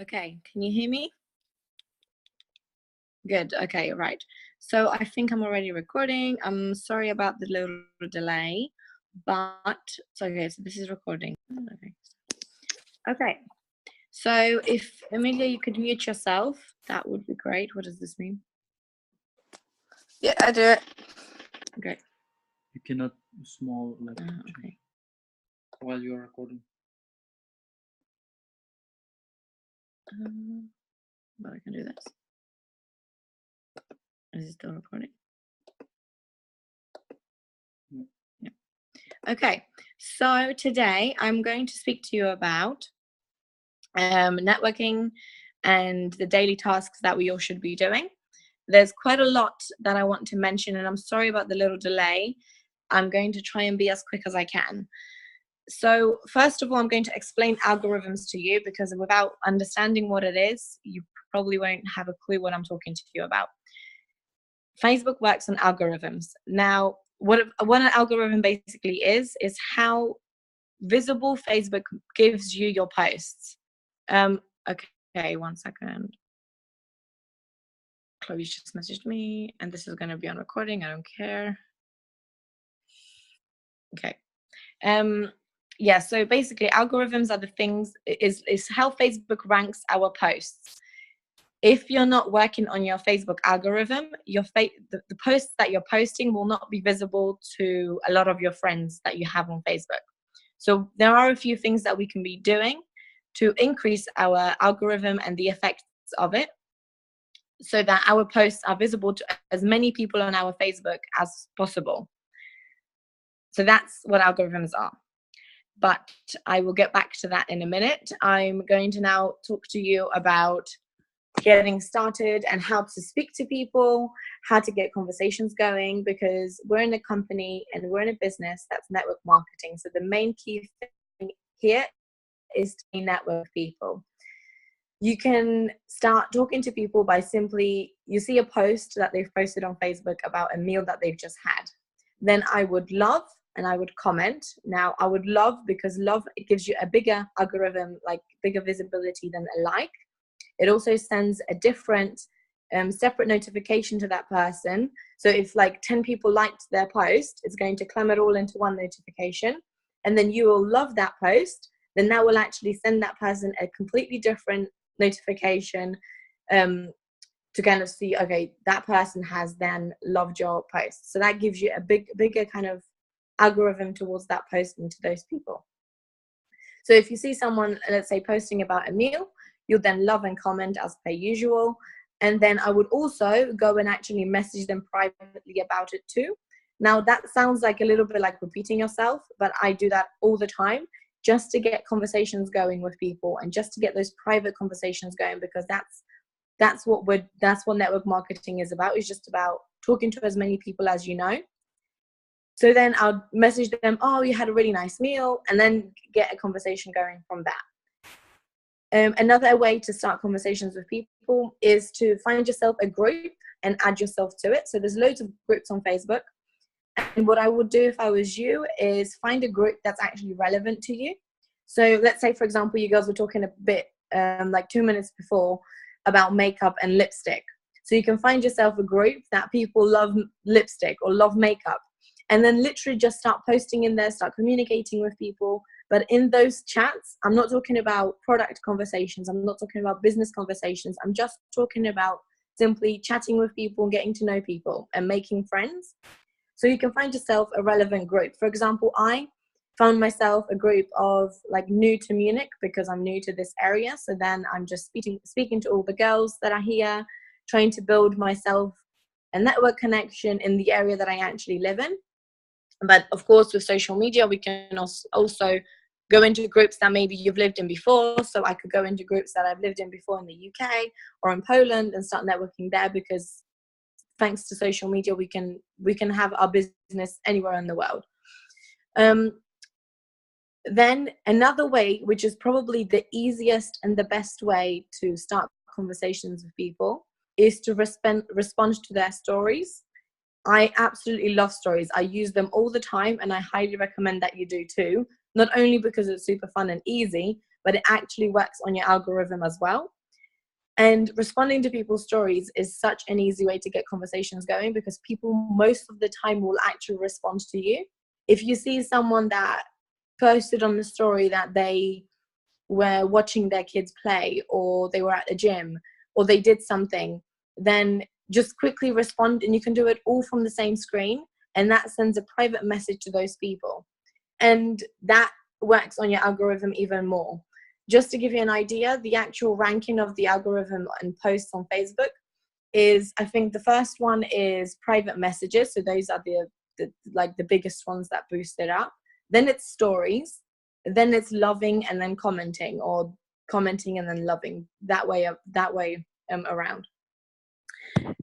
Okay, can you hear me? Good. Okay, right. So I think I'm already recording. I'm sorry about the little delay, but so okay, so this is recording. Okay. Okay. So if Amelia, you could mute yourself, that would be great. What does this mean? Yeah, I do it. Great. You cannot small like Okay. while you are recording. But I can do this. Is it still recording? Yeah. Okay. So today I'm going to speak to you about networking and the daily tasks that we all should be doing. There's quite a lot that I want to mention, and I'm sorry about the little delay. I'm going to try and be as quick as I can. So first of all, I'm going to explain algorithms to you, because without understanding what it is, you probably won't have a clue what I'm talking to you about. Facebook works on algorithms. Now, what an algorithm basically is how visible Facebook gives you your posts. Okay, 1 second. Chloe just messaged me, and this is going to be on recording. I don't care. Okay. Yeah, so basically algorithms are the things, is how Facebook ranks our posts. If you're not working on your Facebook algorithm, the posts that you're posting will not be visible to a lot of your friends that you have on Facebook. So there are a few things that we can be doing to increase our algorithm and the effects of it, so that our posts are visible to as many people on our Facebook as possible. So that's what algorithms are. But I will get back to that in a minute. I'm going to now talk to you about getting started and how to speak to people, how to get conversations going, because we're in a company and we're in a business that's network marketing. So the main key thing here is to network people. You can start talking to people by simply, you see a post that they've posted on Facebook about a meal that they've just had. Then I would love and I would comment. Now I would love, because love, it gives you a bigger algorithm, like bigger visibility than a like. It also sends a different separate notification to that person. So if like 10 people liked their post, it's going to clump it all into one notification, and then you will love that post. Then that will actually send that person a completely different notification to kind of see, okay, that person has then loved your post. So that gives you a bigger kind of algorithm towards that post and to those people. So if you see someone, let's say, posting about a meal, you'll then love and comment as per usual. And then I would also go and actually message them privately about it too. Now that sounds like a little bit like repeating yourself, but I do that all the time, just to get conversations going with people and just to get those private conversations going, because that's what network marketing is about. It's just about talking to as many people as you know. So then I'll message them, oh, you had a really nice meal, and then get a conversation going from that. Another way to start conversations with people is to find yourself a group and add yourself to it. So there's loads of groups on Facebook. And what I would do if I was you is find a group that's actually relevant to you. So let's say, for example, you girls were talking a bit like 2 minutes before about makeup and lipstick. So you can find yourself a group that people love lipstick or love makeup. And then literally just start posting in there, start communicating with people. But in those chats, I'm not talking about product conversations. I'm not talking about business conversations. I'm just talking about simply chatting with people, getting to know people and making friends. So you can find yourself a relevant group. For example, I found myself a group of like new to Munich, because I'm new to this area. So then I'm just speaking to all the girls that are here, trying to build myself a network connection in the area that I actually live in. But of course, with social media, we can also go into groups that maybe you've lived in before. So I could go into groups that I've lived in before in the UK or in Poland and start networking there, because thanks to social media, we can have our business anywhere in the world. Then another way, which is probably the easiest and the best way to start conversations with people, is to respond to their stories. I absolutely love stories. I use them all the time, and I highly recommend that you do too. Not only because it's super fun and easy, but it actually works on your algorithm as well. And responding to people's stories is such an easy way to get conversations going, because people most of the time will actually respond to you. If you see someone that posted on the story that they were watching their kids play, or they were at the gym, or they did something, then just quickly respond, and you can do it all from the same screen, and that sends a private message to those people, and that works on your algorithm even more. Just to give you an idea, the actual ranking of the algorithm and posts on Facebook is, I think the first one is private messages, so those are the biggest ones that boost it up. Then it's stories, then it's loving and then commenting, or commenting and then loving, that way around.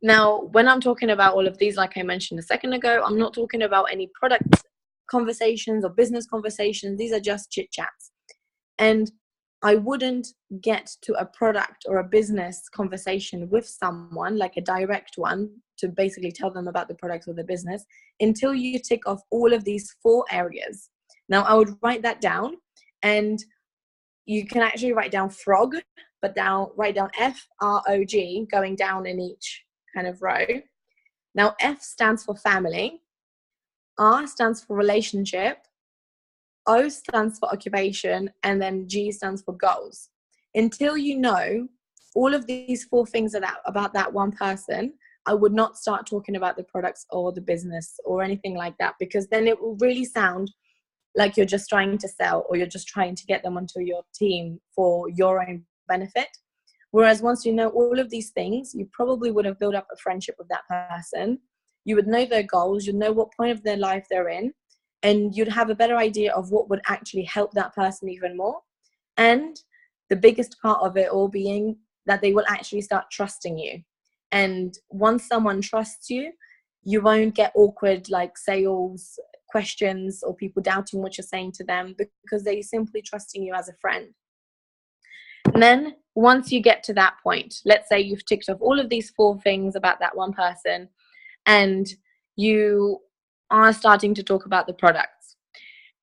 Now, when I'm talking about all of these, like I mentioned a second ago, I'm not talking about any product conversations or business conversations. These are just chit chats. And I wouldn't get to a product or a business conversation with someone, like a direct one, to basically tell them about the product or the business, until you tick off all of these 4 areas. Now, I would write that down, and you can actually write down frog, but write down FROG, going down in each kind of row. Now, F stands for family, R stands for relationship, O stands for occupation, and then G stands for goals. Until you know all of these 4 things about that one person, I would not start talking about the products or the business or anything like that, because then it will really sound like you're just trying to sell, or you're just trying to get them onto your team for your own benefit. Whereas once you know all of these things, you probably would have built up a friendship with that person. You would know their goals, you'd know what point of their life they're in, and you'd have a better idea of what would actually help that person even more. And the biggest part of it all being that they will actually start trusting you. And once someone trusts you, you won't get awkward like sales questions or people doubting what you're saying to them, because they're simply trusting you as a friend. And then once you get to that point, let's say you've ticked off all of these 4 things about that one person, and you are starting to talk about the products,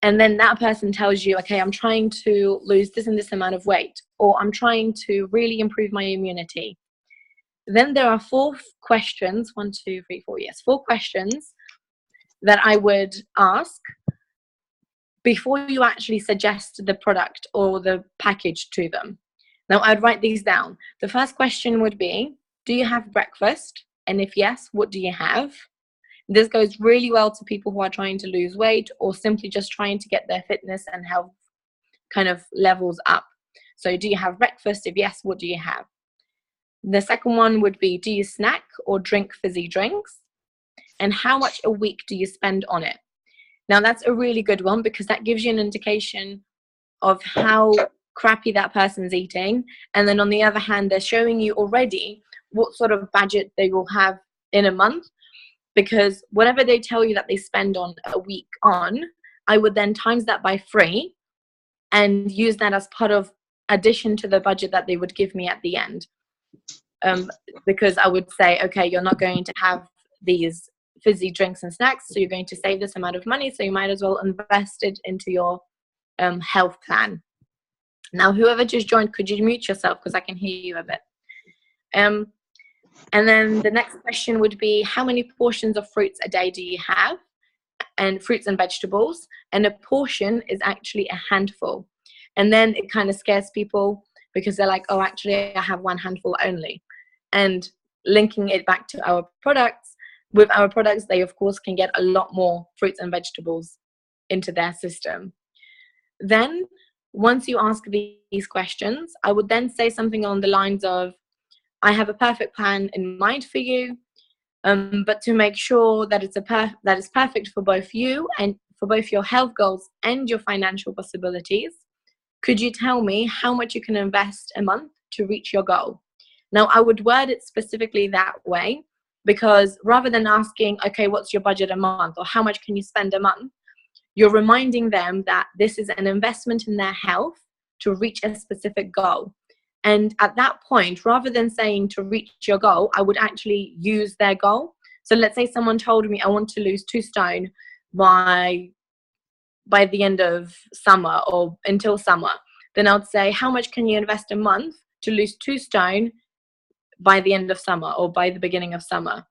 and then that person tells you, okay, I'm trying to lose this and this amount of weight, or I'm trying to really improve my immunity. Then there are 4 questions, 1, 2, 3, 4, yes, 4 questions that I would ask before you actually suggest the product or the package to them. Now, I'd write these down. The first question would be, do you have breakfast? And if yes, what do you have? This goes really well to people who are trying to lose weight, or simply just trying to get their fitness and health kind of levels up. So do you have breakfast? If yes, what do you have? The second one would be, do you snack or drink fizzy drinks? And how much a week do you spend on it? Now, that's a really good one, because that gives you an indication of how crappy that person's eating. And then on the other hand, they're showing you already what sort of budget they will have in a month, because whatever they tell you that they spend on a week on, I would then times that by 3 and use that as part of addition to the budget that they would give me at the end. Because I would say, okay, you're not going to have these fizzy drinks and snacks, so you're going to save this amount of money, so you might as well invest it into your health plan. Now, whoever just joined, could you mute yourself, because I can hear you a bit. And then the next question would be, how many portions of fruits a day do you have? And fruits and vegetables. And a portion is actually a handful. And then it kind of scares people, because they're like, oh, actually, I have 1 handful only. And linking it back to our products, with our products, they, of course, can get a lot more fruits and vegetables into their system. Then, once you ask these questions, I would then say something along the lines of, I have a perfect plan in mind for you, but to make sure that that is perfect for both you and for both your health goals and your financial possibilities, could you tell me how much you can invest a month to reach your goal? Now, I would word it specifically that way, because rather than asking, okay, what's your budget a month, or how much can you spend a month, you're reminding them that this is an investment in their health to reach a specific goal. And at that point, rather than saying to reach your goal, I would actually use their goal. So let's say someone told me I want to lose 2 stone by the end of summer, or until summer. then I would say, how much can you invest a month to lose 2 stone by the end of summer or by the beginning of summer?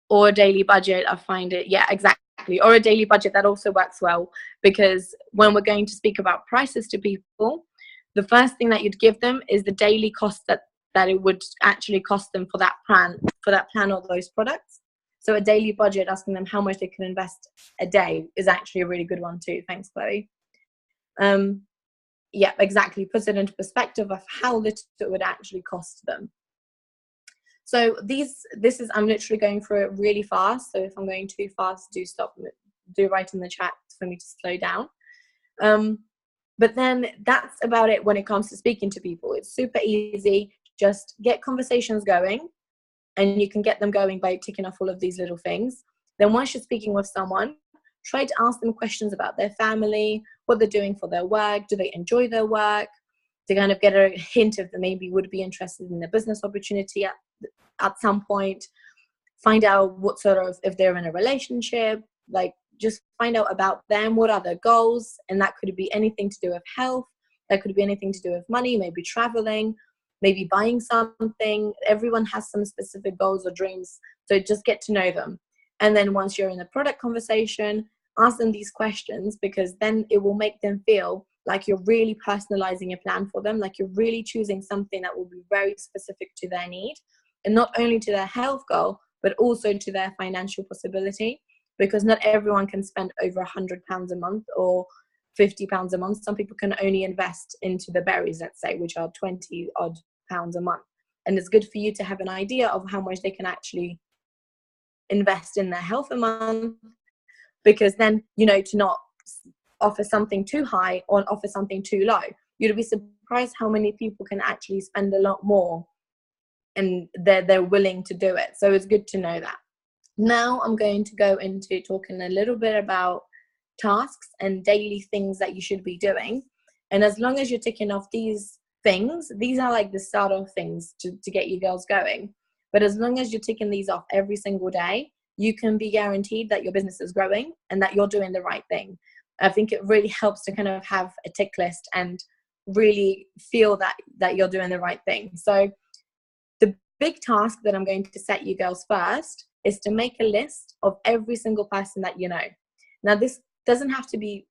Or a daily budget, I find it, yeah, exactly. Or a daily budget, that also works well, because when we're going to speak about prices to people, the first thing that you'd give them is the daily cost that it would actually cost them for that plan or those products. So a daily budget, asking them how much they can invest a day, is actually a really good one too. Thanks, Chloe. Yeah, exactly. Puts it into perspective of how little it would actually cost them. So I'm literally going through it really fast. So if I'm going too fast, do write in the chat for me to slow down. But then that's about it when it comes to speaking to people. It's super easy. Just get conversations going, and you can get them going by ticking off all of these little things. Then once you're speaking with someone, try to ask them questions about their family, what they're doing for their work, do they enjoy their work, to kind of get a hint if they maybe would be interested in a business opportunity at some point. Find out what sort of, if they're in a relationship, like just find out about them, what are their goals, and that could be anything to do with health, that could be anything to do with money, maybe traveling, maybe buying something. Everyone has some specific goals or dreams, so just get to know them. And then once you're in a product conversation, ask them these questions, because then it will make them feel like you're really personalizing a plan for them, like you're really choosing something that will be very specific to their need, and not only to their health goal, but also to their financial possibility, because not everyone can spend over £100 a month or £50 a month. Some people can only invest into the berries, let's say, which are 20 odd pounds a month. And it's good for you to have an idea of how much they can actually invest in their health a month, because then, to not offer something too high or offer something too low. You'd be surprised how many people can actually spend a lot more, and they're willing to do it. So it's good to know that. Now I'm going to go into talking a little bit about tasks and daily things that you should be doing. And as long as you're ticking off these things, these are like the start of things to get you girls going. But as long as you're ticking these off every single day, you can be guaranteed that your business is growing and that you're doing the right thing. I think it really helps to kind of have a tick list and really feel that you're doing the right thing. So the big task that I'm going to set you girls first is to make a list of every single person that you know. Now, this doesn't have to be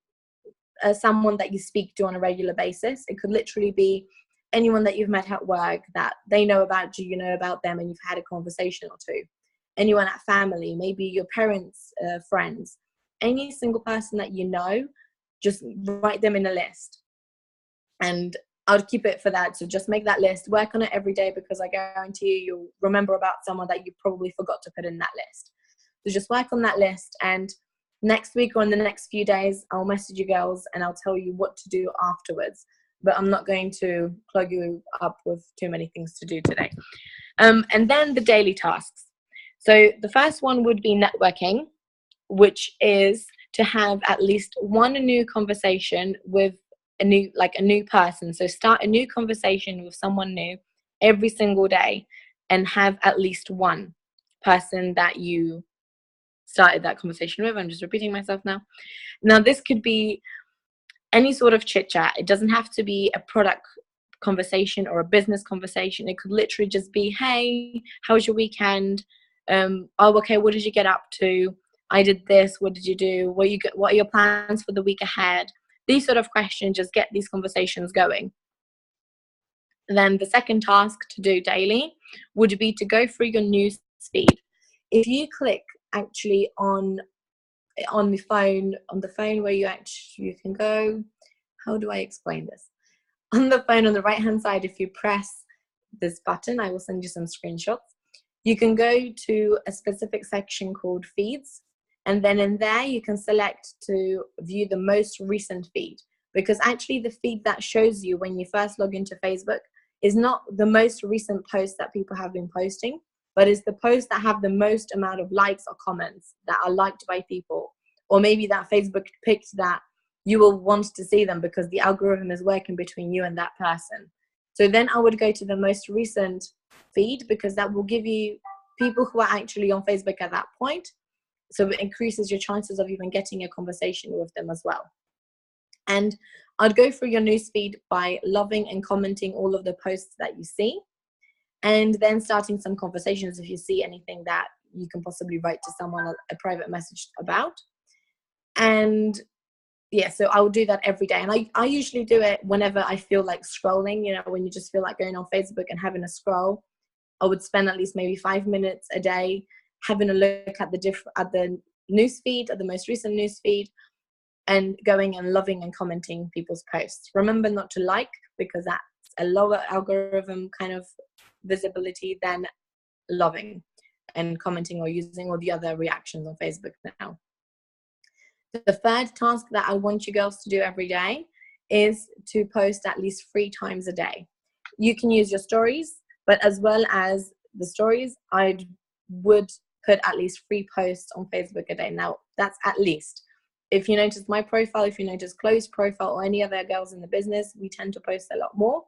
someone that you speak to on a regular basis. It could literally be anyone that you've met at work, that they know about you, you know about them, and you've had a conversation or two. Anyone at family, maybe your parents, friends, any single person that you know, just write them in a list. And I'll keep it for that. So just make that list, work on it every day, because I guarantee you'll remember about someone that you probably forgot to put in that list. So just work on that list, and next week or in the next few days, I'll message you girls and I'll tell you what to do afterwards. But I'm not going to plug you up with too many things to do today. And then the daily tasks. So the first one would be networking, which is to have at least one new conversation with a new person. So start a new conversation with someone new every single day, and have at least one person that you started that conversation with. I'm just repeating myself now. Now, this could be any sort of chit chat. It doesn't have to be a product conversation or a business conversation. It could literally just be, hey, how was your weekend? Oh, okay, what did you get up to? I did this. What did you do? What are your plans for the week ahead? These sort of questions, just get these conversations going. Then the second task to do daily would be to go through your news feed. If you click actually on the phone where you can go, how do I explain this? On the phone, on the right hand side, if you press this button, I will send you some screenshots. You can go to a specific section called feeds, and then in there you can select to view the most recent feed, because actually the feed that shows you when you first log into Facebook is not the most recent posts that people have been posting, but it's the posts that have the most amount of likes or comments that are liked by people, or maybe that Facebook picked that you will want to see them because the algorithm is working between you and that person. So then I would go to the most recent feed, because that will give you people who are actually on Facebook at that point. So it increases your chances of even getting a conversation with them as well. And I'd go through your newsfeed by loving and commenting all of the posts that you see, and then starting some conversations if you see anything that you can possibly write to someone a private message about. And yeah, so I will do that every day. And I usually do it whenever I feel like scrolling, you know, when you just feel like going on Facebook and having a scroll. I would spend at least maybe 5 minutes a day having a look at the news feed, at the most recent news feed, and going and loving and commenting people's posts. Remember not to like, because that's a lower algorithm kind of visibility than loving and commenting or using all the other reactions on Facebook now. The third task that I want you girls to do every day is to post at least 3 times a day. You can use your stories, but as well as the stories, I would put at least 3 posts on Facebook a day. Now, that's at least. If you notice my profile, if you notice Chloe's profile or any other girls in the business, we tend to post a lot more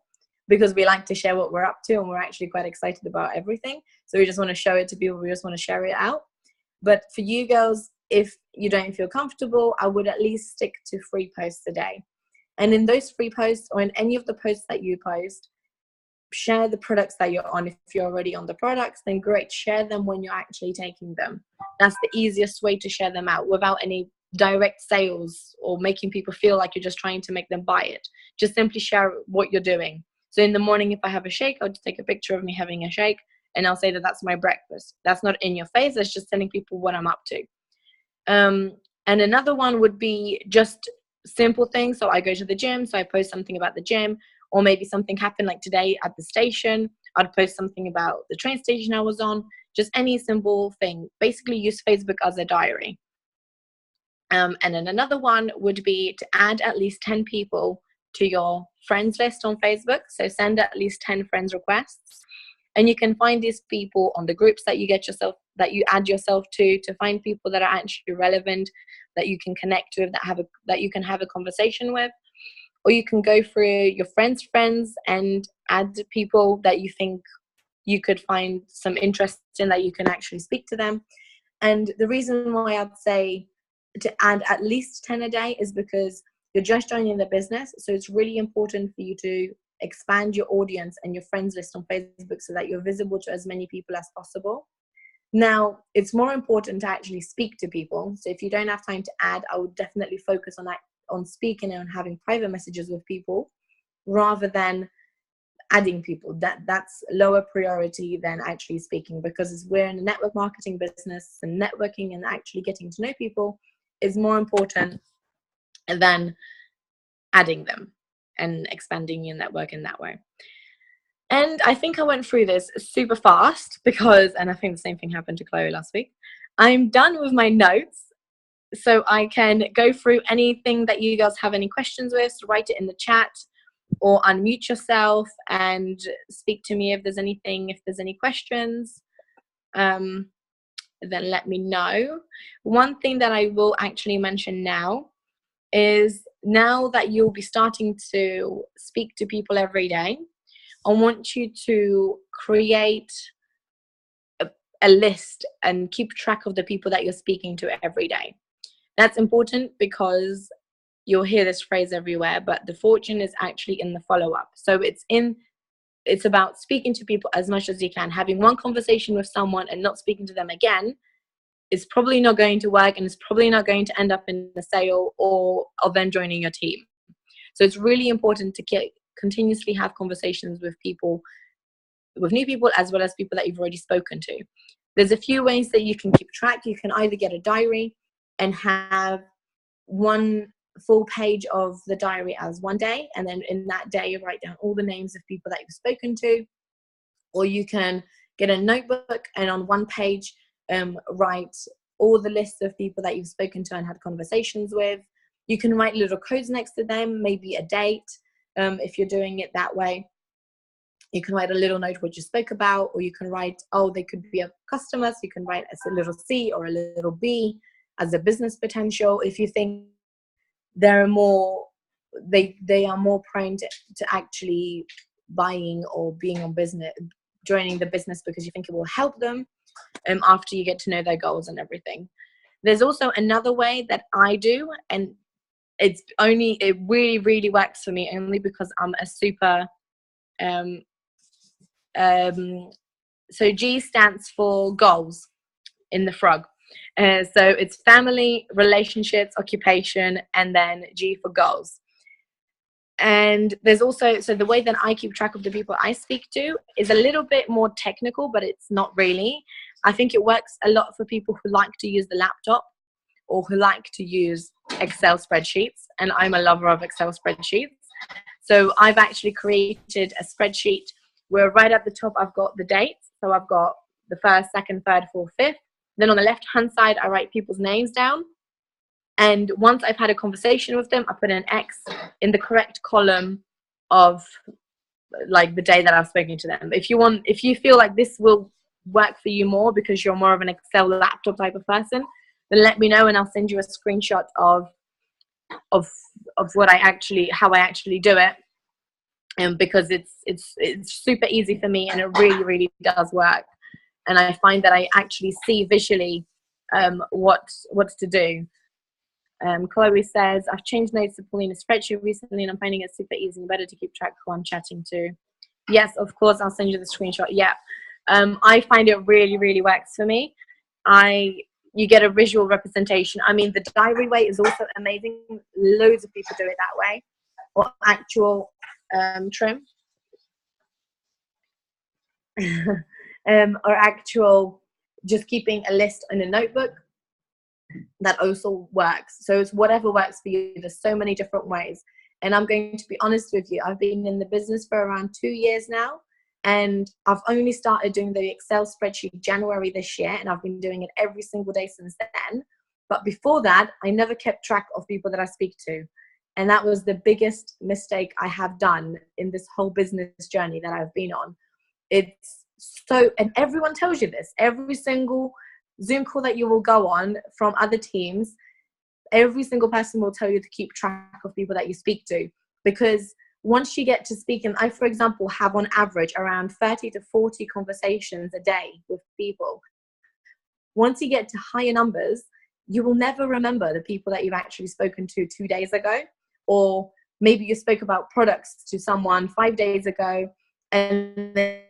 because we like to share what we're up to, and we're actually quite excited about everything. So we just want to show it to people. We just want to share it out. But for you girls, if you don't feel comfortable, I would at least stick to 3 posts a day. And in those 3 posts, or in any of the posts that you post, share the products that you're on. If you're already on the products, then great, share them when you're actually taking them. That's the easiest way to share them out without any direct sales or making people feel like you're just trying to make them buy it. Just simply share what you're doing. So in the morning, if I have a shake, I'll just take a picture of me having a shake, and I'll say that that's my breakfast. That's not in your face. That's just telling people what I'm up to. And another one would be just simple things. So I go to the gym, so I post something about the gym, or maybe something happened like today at the station. I'd post something about the train station I was on, just any simple thing. Basically use Facebook as a diary. And then another one would be to add at least 10 people to your friends list on Facebook. So send at least 10 friends requests. And you can find these people on the groups that you add yourself to find people that are actually relevant, that you can connect with, that you can have a conversation with. Or you can go through your friends' friends and add people that you think you could find some interest in, that you can actually speak to them. And the reason why I'd say to add at least 10 a day is because you're just joining the business. So it's really important for you to expand your audience and your friends list on Facebook so that you're visible to as many people as possible. Now, it's more important to actually speak to people. So if you don't have time to add, I would definitely focus on speaking and having private messages with people rather than adding people. That's lower priority than actually speaking, because we're in a network marketing business, and networking and actually getting to know people is more important than adding them and expanding your network in that way. And I think I went through this super fast and I think the same thing happened to Chloe last week. I'm done with my notes, so I can go through anything that you guys have any questions with. So write it in the chat or unmute yourself and speak to me if there's any questions. Then let me know. One thing that I will actually mention now is, now that you'll be starting to speak to people every day, I want you to create a list and keep track of the people that you're speaking to every day. That's important because you'll hear this phrase everywhere, but the fortune is actually in the follow-up. So it's about speaking to people as much as you can. Having one conversation with someone and not speaking to them again is probably not going to work, and it's probably not going to end up in a sale or them joining your team. So it's really important to continuously have conversations with people, with new people, as well as people that you've already spoken to. There's a few ways that you can keep track. You can either get a diary and have one full page of the diary as one day, and then in that day you write down all the names of people that you've spoken to. Or you can get a notebook and on one page write all the lists of people that you've spoken to and had conversations with. You can write little codes next to them, maybe a date, if you're doing it that way. You can write a little note what you spoke about, or you can write, they could be a customer, so you can write as a little C or a little B as a business potential. If you think they are more prone to actually buying or being on business, joining the business because you think it will help them after you get to know their goals and everything. There's also another way that I do, and it really, really works for me only because I'm a super, so G stands for goals in the frog. So it's family, relationships, occupation, and then G for goals. And there's also, so the way that I keep track of the people I speak to is a little bit more technical, but it's not really. I think it works a lot for people who like to use the laptop or who like to use Excel spreadsheets. And I'm a lover of Excel spreadsheets. So I've actually created a spreadsheet where right at the top, I've got the dates. So I've got the 1st, 2nd, 3rd, 4th, 5th. Then on the left-hand side, I write people's names down. And once I've had a conversation with them, I put an X in the correct column of like the day that I've spoken to them. If you feel like this will work for you more because you're more of an Excel laptop type of person, then let me know and I'll send you a screenshot of how I actually do it. And because it's super easy for me and it really, really does work. And I find that I actually see visually what to do. Chloe says, I've changed notes to Paulina's spreadsheet recently and I'm finding it super easy and better to keep track of who I'm chatting to. Yes, of course, I'll send you the screenshot. Yeah. I find it really, really works for me. You get a visual representation. I mean, the diary way is also amazing. Loads of people do it that way. Or actual trim. Or actual just keeping a list in a notebook. That also works. So it's whatever works for you. There's so many different ways. And I'm going to be honest with you. I've been in the business for around 2 years now. And I've only started doing the Excel spreadsheet January this year. And I've been doing it every single day since then. But before that, I never kept track of people that I speak to. And that was the biggest mistake I have done in this whole business journey that I've been on. It's so, and everyone tells you this, every single Zoom call that you will go on from other teams, every single person will tell you to keep track of people that you speak to, because once you get to speak, and I, for example, have on average around 30 to 40 conversations a day with people. Once you get to higher numbers, you will never remember the people that you've actually spoken to 2 days ago, or maybe you spoke about products to someone 5 days ago, and then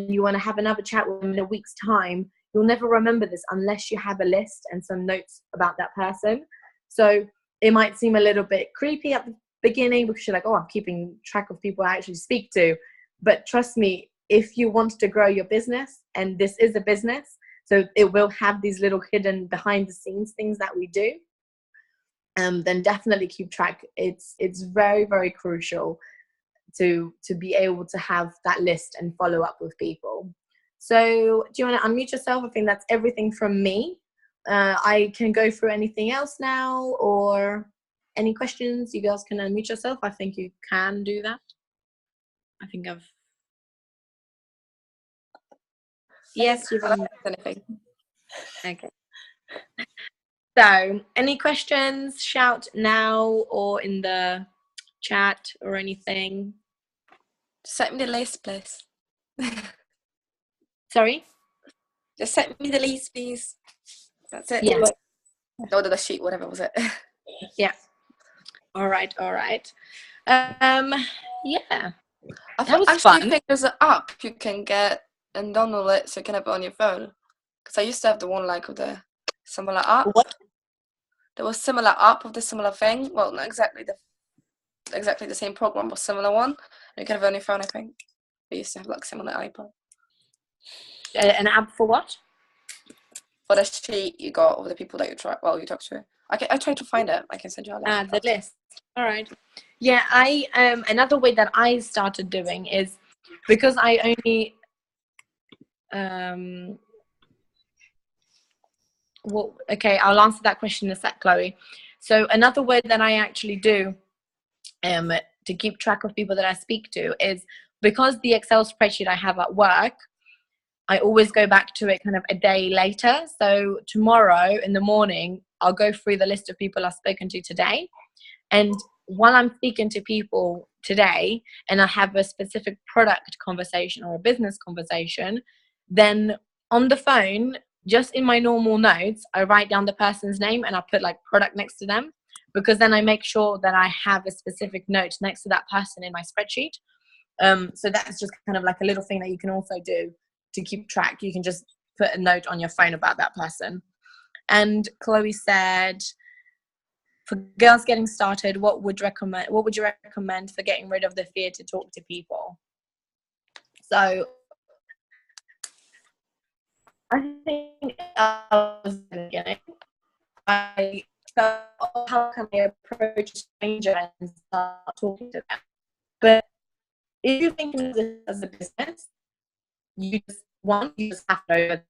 you want to have another chat with them in a week's time. You'll never remember this unless you have a list and some notes about that person. So it might seem a little bit creepy at the beginning because you're like, oh, I'm keeping track of people I actually speak to. But trust me, if you want to grow your business, and this is a business, so it will have these little hidden behind the scenes things that we do, then definitely keep track. It's very, very crucial to be able to have that list and follow up with people. So do you want to unmute yourself? I think that's everything from me. I can go through anything else now, or any questions. You girls can unmute yourself. I think you can do that. I think I've... Yes, you've unmuted. Anything. Okay. So any questions, shout now or in the chat or anything. Send me the list, please. Sorry? Just send me the list, please. That's it. Yeah. Or the sheet, whatever was it. Yeah. All right. Yeah. I That was actually fun. think there's an app you can get and download it so you can have it on your phone. Because I used to have the one like of the similar app. What? There was similar app of the similar thing. Well, not exactly the same program, but similar one. And you can have it on your phone, I think. I used to have like similar iPad. An app for what? For the sheet you got of the people that you talk to. I tried to find it. I can send you a link. The list. All right. Yeah, I another way that I started doing is because I only well, okay, I'll answer that question in a sec, Chloe. So another way that I actually do to keep track of people that I speak to is because the Excel spreadsheet I have at work, I always go back to it kind of a day later. So tomorrow in the morning, I'll go through the list of people I've spoken to today. And while I'm speaking to people today and I have a specific product conversation or a business conversation, then on the phone, just in my normal notes, I write down the person's name and I put like product next to them. because then I make sure that I have a specific note next to that person in my spreadsheet. So that's just kind of like a little thing that you can also do to keep track. You can just put a note on your phone about that person. And Chloe said, for girls getting started, what would you recommend for getting rid of the fear to talk to people? So I think I felt, how can I approach a stranger and start talking to them? But if you're thinking of this as a business, you just have to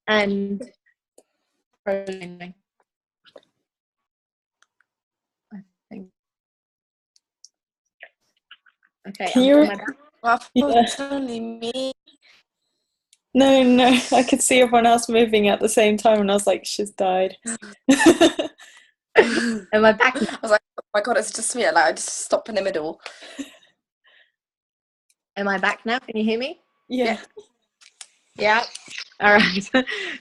and I think okay. Can you? I thought Yeah. it's only me. No, I could see everyone else moving at the same time, and I was like, she's died. Am I back? I was like, oh my god, it's just me. Like, I just stop in the middle. Am I back now? Can you hear me? Yeah. Yeah. All right.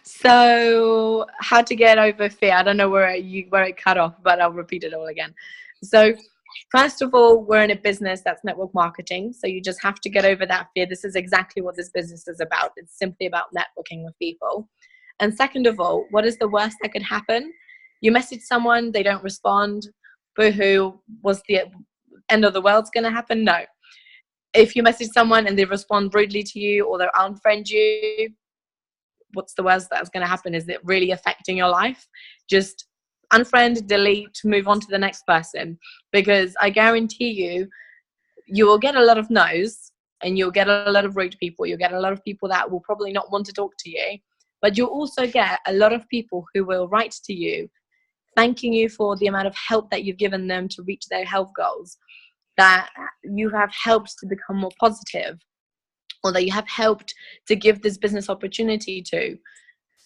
So, how to get over fear? I don't know where it cut off, but I'll repeat it all again. So, first of all, we're in a business that's network marketing, so you just have to get over that fear. This is exactly what this business is about. It's simply about networking with people. And second of all, what is the worst that could happen? You message someone, they don't respond. Boo-hoo, was the end of the world's going to happen? No. If you message someone and they respond rudely to you or they unfriend you, what's the worst that's going to happen? Is it really affecting your life? Just unfriend, delete, move on to the next person, because I guarantee you will get a lot of no's and you'll get a lot of rude people. You'll get a lot of people that will probably not want to talk to you, but you'll also get a lot of people who will write to you thanking you for the amount of help that you've given them to reach their health goals, that you have helped to become more positive, or that you have helped to give this business opportunity to.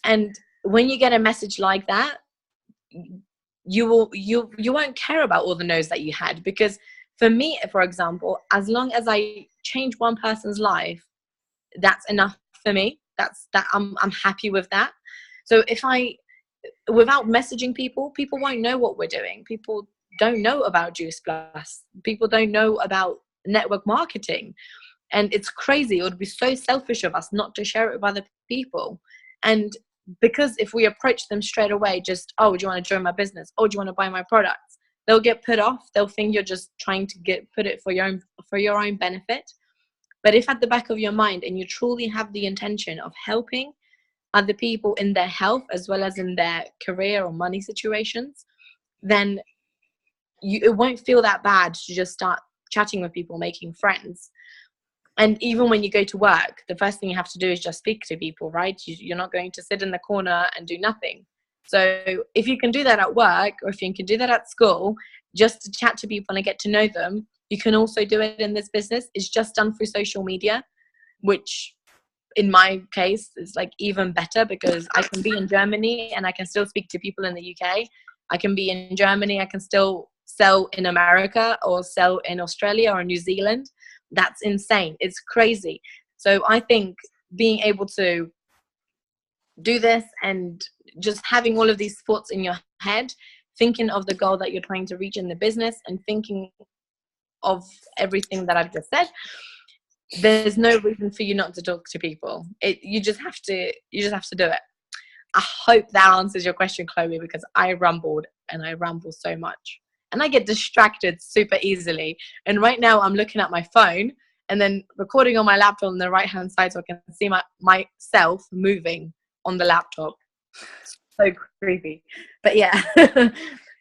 And when you get a message like that, you won't care about all the no's that you had, because for me, for example, as long as I change one person's life, that's enough for me. I'm happy with that. So if without messaging people won't know what we're doing. People don't know about Juice Plus. People don't know about network marketing. And it's crazy. It would be so selfish of us not to share it with other people. And because if we approach them straight away, just, oh, do you want to join my business? Oh, do you want to buy my products? They'll get put off. They'll think you're just trying to put it for your own benefit. But if at the back of your mind and you truly have the intention of helping other people in their health as well as in their career or money situations, then it won't feel that bad to just start chatting with people, making friends. And even when you go to work, the first thing you have to do is just speak to people, right? You're not going to sit in the corner and do nothing. So if you can do that at work, or if you can do that at school, just to chat to people and get to know them, you can also do it in this business. It's just done through social media, which in my case is like even better, because I can be in Germany and I can still speak to people in the UK. I can be in Germany, I can still sell in America or sell in Australia or New Zealand. That's insane. It's crazy. So I think being able to do this and just having all of these thoughts in your head, thinking of the goal that you're trying to reach in the business and thinking of everything that I've just said, there's no reason for you not to talk to people. You just have to do it. I hope that answers your question, Chloe, because I rambled and I ramble so much. And I get distracted super easily. And right now I'm looking at my phone and then recording on my laptop on the right-hand side so I can see myself moving on the laptop. So creepy. But yeah.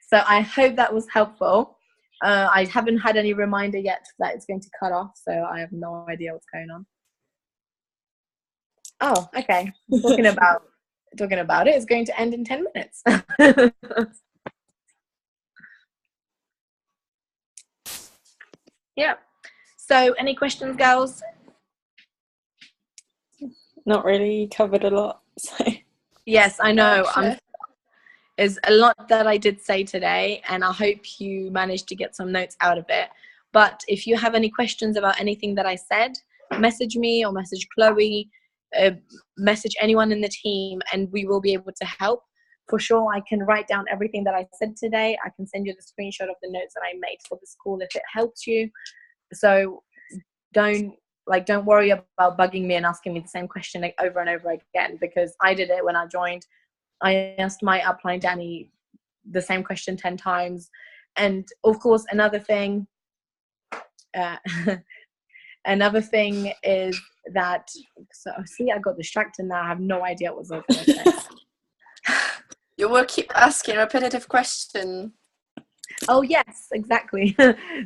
So I hope that was helpful. I haven't had any reminder yet that it's going to cut off, so I have no idea what's going on. Oh, okay. Talking about it. It's going to end in 10 minutes. Yeah. So any questions, girls? Not really. You covered a lot. So. Yes, I know. Sure. There's a lot that I did say today, and I hope you managed to get some notes out of it. But if you have any questions about anything that I said, message me or message Chloe. message anyone in the team, and we will be able to help. For sure, I can write down everything that I said today. I can send you the screenshot of the notes that I made for this call if it helps you. So don't worry about bugging me and asking me the same question over and over again, because I did it when I joined. I asked my upline Danny the same question 10 times. And of course, another thing is that, so see, I got distracted now. I have no idea what was I going to say. You will keep asking repetitive question. Oh yes, exactly.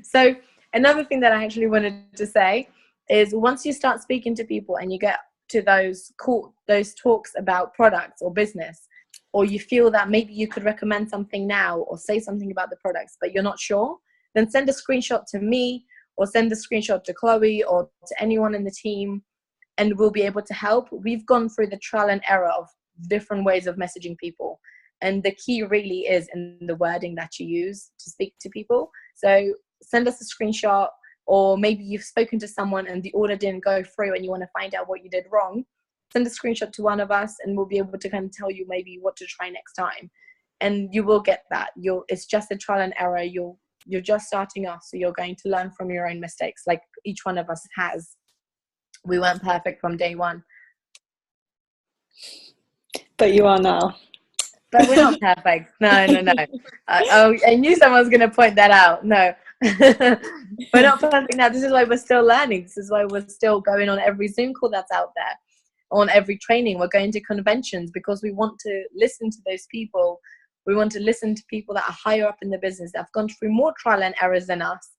So another thing that I actually wanted to say is, once you start speaking to people and you get to those talks about products or business, or you feel that maybe you could recommend something now or say something about the products, but you're not sure, then send a screenshot to me, or send a screenshot to Chloe or to anyone in the team, and we'll be able to help. We've gone through the trial and error of different ways of messaging people. And the key really is in the wording that you use to speak to people. So send us a screenshot, or maybe you've spoken to someone and the order didn't go through and you want to find out what you did wrong. Send a screenshot to one of us and we'll be able to kind of tell you maybe what to try next time. And you will get that. It's just a trial and error. You're just starting off, so you're going to learn from your own mistakes, like each one of us has. We weren't perfect from day one. But you are now. But we're not perfect. No. I knew someone was going to point that out. No. We're not perfect now. This is why we're still learning. This is why we're still going on every Zoom call that's out there, on every training. We're going to conventions because we want to listen to those people. We want to listen to people that are higher up in the business, that have gone through more trial and errors than us,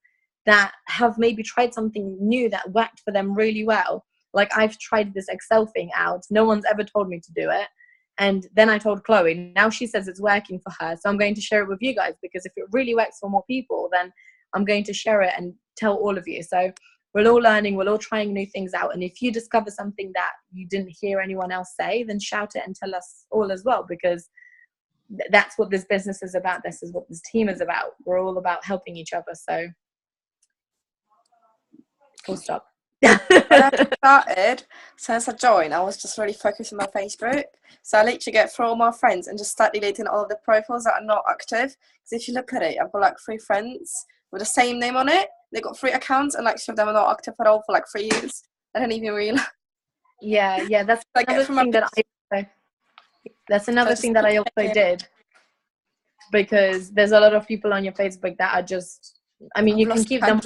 that have maybe tried something new that worked for them really well. Like, I've tried this Excel thing out. No one's ever told me to do it. And then I told Chloe. Now she says it's working for her. So I'm going to share it with you guys, because if it really works for more people, then I'm going to share it and tell all of you. So we're all learning. We're all trying new things out. And if you discover something that you didn't hear anyone else say, then shout it and tell us all as well, because that's what this business is about. This is what this team is about. We're all about helping each other. So full stop. When I started, since I joined, I was just really focused on my Facebook. So I literally get through all my friends and just start deleting all of the profiles that are not active. Because if you look at it, I've got like 3 friends with the same name on it. They got 3 accounts, and like 2 of them are not active at all for like 3 years. I don't even realize. Yeah. That's Like, another thing that I also did, because there's a lot of people on your Facebook that are just, I mean, you can keep them.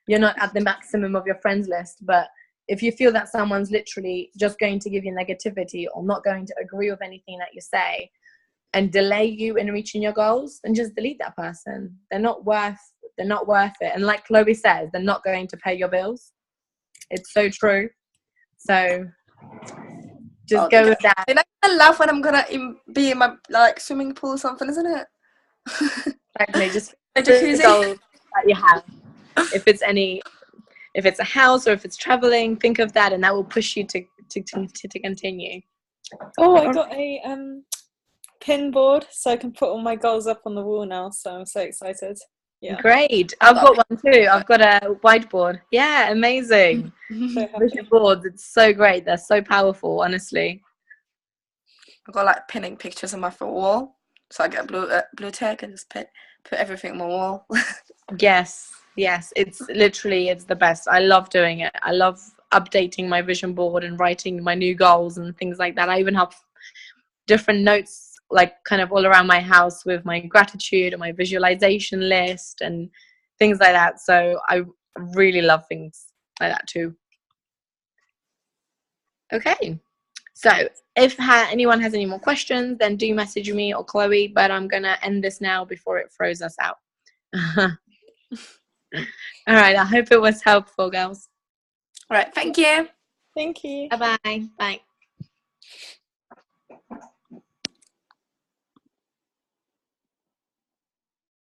You're not at the maximum of your friends list, but if you feel that someone's literally just going to give you negativity or not going to agree with anything that you say and delay you in reaching your goals, then just delete that person. They're not worth it. And like Chloe says, they're not going to pay your bills. It's so true. So just go with that. You're not gonna laugh when I'm gonna be in my like swimming pool or something, isn't it? Exactly. Just Like the jacuzzi. goals that you have. If it's a house or if it's traveling, think of that, and that will push you to continue. Oh, I got a pin board, so I can put all my goals up on the wall now. So I'm so excited. Yeah, Great. I've got one too. I've got a whiteboard. Yeah, amazing. so happy. Vision boards. It's so great. They're so powerful, honestly. I've got like pinning pictures on my wall, so I get blue tack and just put everything on my wall. Yes. It's the best. I love doing it. I love updating my vision board and writing my new goals and things like that. I even have different notes, like kind of all around my house, with my gratitude and my visualization list and things like that. So I really love things like that too. Okay. So if anyone has any more questions, then do message me or Chloe, but I'm going to end this now before it throws us out. All right. I hope it was helpful, girls. All right. Thank you. Thank you. Bye-bye. Bye.